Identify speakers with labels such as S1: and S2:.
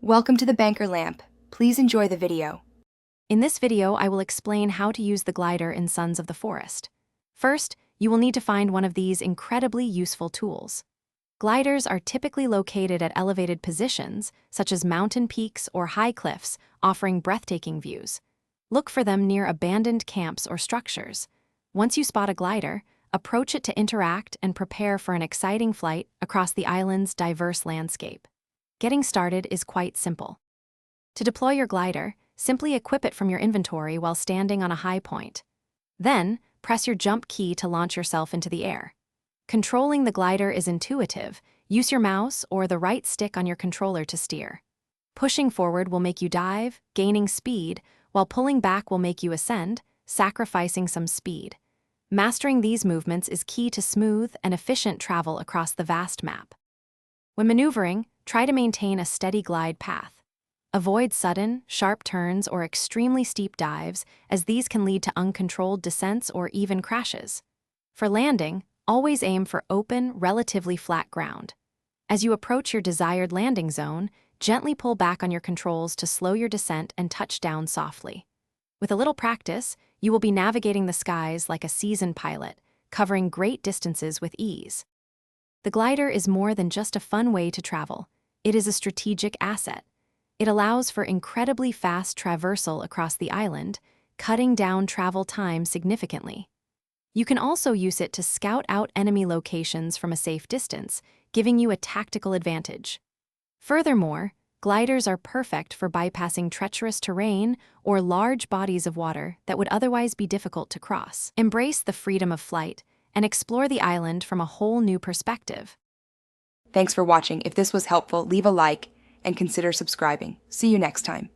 S1: Welcome to the Banker Lamp. Please enjoy the video.
S2: In this video, I will explain how to use the glider in Sons of the Forest. First, you will need to find one of these incredibly useful tools. Gliders are typically located at elevated positions, such as mountain peaks or high cliffs, offering breathtaking views. Look for them near abandoned camps or structures. Once you spot a glider, approach it to interact and prepare for an exciting flight across the island's diverse landscape. Getting started is quite simple. To deploy your glider, simply equip it from your inventory while standing on a high point. Then, press your jump key to launch yourself into the air. Controlling the glider is intuitive. Use your mouse or the right stick on your controller to steer. Pushing forward will make you dive, gaining speed, while pulling back will make you ascend, sacrificing some speed. Mastering these movements is key to smooth and efficient travel across the vast map. When maneuvering, try to maintain a steady glide path. Avoid sudden, sharp turns or extremely steep dives, as these can lead to uncontrolled descents or even crashes. For landing, always aim for open, relatively flat ground. As you approach your desired landing zone, gently pull back on your controls to slow your descent and touch down softly. With a little practice, you will be navigating the skies like a seasoned pilot, covering great distances with ease. The glider is more than just a fun way to travel. It is a strategic asset. It allows for incredibly fast traversal across the island, cutting down travel time significantly. You can also use it to scout out enemy locations from a safe distance, giving you a tactical advantage. Furthermore, gliders are perfect for bypassing treacherous terrain or large bodies of water that would otherwise be difficult to cross. Embrace the freedom of flight and explore the island from a whole new perspective.
S1: Thanks for watching. If this was helpful, leave a like and consider subscribing. See you next time.